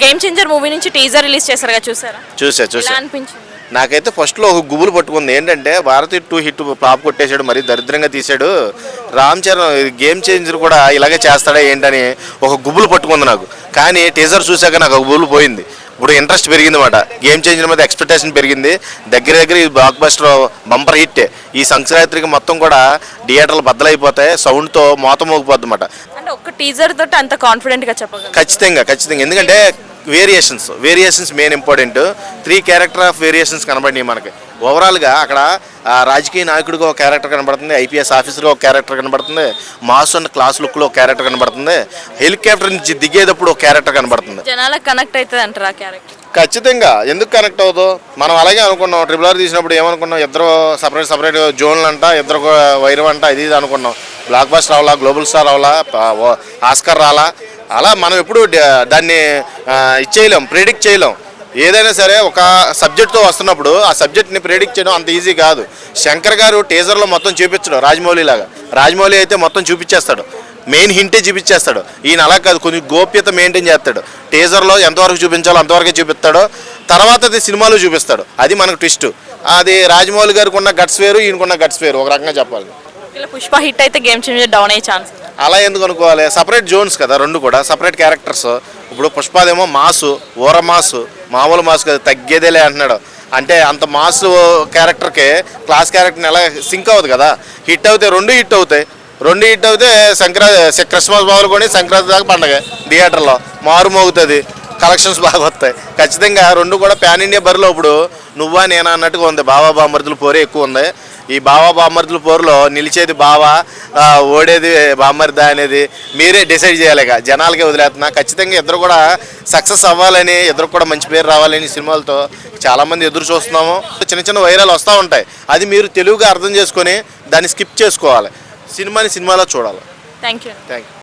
Game changer movie నుంచి teaser release చేశారు కదా, చూసారా? చూసా. అనిపించింది. నాకైతే ఫస్ట్లో ఒక గుబులు పట్టుకుంది. ఏంటంటే భారత్ హిట్ ఫ్లాప్ కొట్టేశాడు, మరి దరిద్రంగా తీశాడు. రామ్ చరణ్ గేమ్ చేంజర్ కూడా ఇలాగే చేస్తాడా ఏంటని ఒక గుబులు పట్టుకుంది నాకు. కానీ టీజర్ చూశాక నాకు ఒక గుబులు పోయింది. ఇప్పుడు ఇంట్రెస్ట్ పెరిగింది అన్నమాట. గేమ్ చేంజర్ మీద ఎక్స్పెక్టేషన్ పెరిగింది. దగ్గర ఈ బ్లాక్ బస్టర్ బంపర్ హిట్. ఈ సంక్రాంతికి మొత్తం కూడా థియేటర్లు బద్దలైపోతాయి, సౌండ్తో మోత మోగిపోద్ది అన్నమాట. అంటే ఒక్క టీజర్ తోటి అంత కాన్ఫిడెంట్గా చెప్పగలరు? ఖచ్చితంగా. ఎందుకంటే variations main important. 3 character of variations కనబడినాయి మనకి. ఓవరాల్గా అక్కడ రాజకీయ నాయకుడిగా ఒక క్యారెక్టర్ కనబడుతుంది, ఐపీఎస్ ఆఫీసర్గా ఒక క్యారెక్టర్ కనబడుతుంది, మాస్ అండ్ క్లాస్ లుక్లో ఒక క్యారెక్టర్ కనబడుతుంది, హెలికాప్టర్ నుంచి దిగేటప్పుడు ఒక క్యారెక్టర్ కనబడుతుంది. జనాలకు కనెక్ట్ అవుతుంది అంటారు ఆ క్యారెక్టర్? ఖచ్చితంగా. ఎందుకు కనెక్ట్ అవుతుందో మనం అలాగే అనుకున్నాం. RRR తీసినప్పుడు ఏమనుకున్నాం, ఇద్దరు సపరేట్ జోన్లు అంట, ఇద్దరు వైరం అంట, ఇది అనుకున్నాం. బ్లాక్ బస్టర్ రావాలా, గ్లోబల్ స్టార్ రావాలా, ఆస్కర్ రావాలా, అలా మనం ఎప్పుడు దాన్ని ఇచ్చేయలేం, ప్రిడిక్ట్ చేయలేం. ఏదైనా సరే ఒక సబ్జెక్ట్తో వస్తున్నప్పుడు ఆ సబ్జెక్ట్ని ప్రిడిక్ట్ చేయడం అంత ఈజీ కాదు. శంకర్ గారు టీజర్లో మొత్తం చూపించడు రాజమౌళి లాగా. రాజమౌళి అయితే మొత్తం చూపించేస్తాడు, మెయిన్ హింటే చూపించేస్తాడు. ఈయన అలా కాదు, కొంచెం గోప్యత మెయింటైన్ చేస్తాడు. టీజర్లో ఎంతవరకు చూపించాలో అంతవరకే చూపిస్తాడు, తర్వాత అది సినిమాలో చూపిస్తాడు. అది మనకు ట్విస్ట్. అది రాజమౌళి గారికి ఉన్న గట్స్ వేరు, ఈయనకున్న గట్స్ వేరు, ఒక రకంగా చెప్పాలి. ఇలా పుష్ప హిట్ అయితే గేమ్ చేంజర్ డౌన్ అయ్యే ఛాన్స్? అలా ఎందుకు అనుకోవాలి, సపరేట్ జోన్స్ కదా రెండు కూడా, సపరేట్ క్యారెక్టర్స్. ఇప్పుడు పుష్పదేమో మాసు, ఊర మాసు, మామూలు మాసు కదా, తగ్గేదేలే అంటున్నాడు. అంటే అంత మాసు క్యారెక్టర్కి క్లాస్ క్యారెక్టర్ని ఎలా సింక్ అవ్వదు కదా. హిట్ అవుతాయి, రెండు హిట్ అవుతే క్రిస్మస్ బాగులుకొని సంక్రాంతి దాకా పండగ థియేటర్లో మారు మోగుతుంది, కలెక్షన్స్ బాగా వస్తాయి. ఖచ్చితంగా రెండు కూడా ప్యాన్ ఇండియా బరిలో ఇప్పుడు నువ్వా నేనా అన్నట్టుగా ఉంది. బావా బామ్మర్దుల పోరే ఎక్కువ ఉంది. ఈ బావా బామ్మర్దుల పోరులో నిలిచేది బావా, ఓడేది బామ్మర్దా అనేది మీరే డిసైడ్ చేయాలిగా, జనాలకే వదిలేస్తున్నా. ఖచ్చితంగా ఇద్దరు కూడా సక్సెస్ అవ్వాలని, ఇద్దరు కూడా మంచి పేరు రావాలని సినిమాలతో చాలామంది ఎదురు చూస్తున్నాము. చిన్న వైరాలు వస్తూ ఉంటాయి. అది మీరు తెలుగుగా అర్థం చేసుకొని దాన్ని స్కిప్ చేసుకోవాలి, సినిమాలో చూడాలి. Thank you.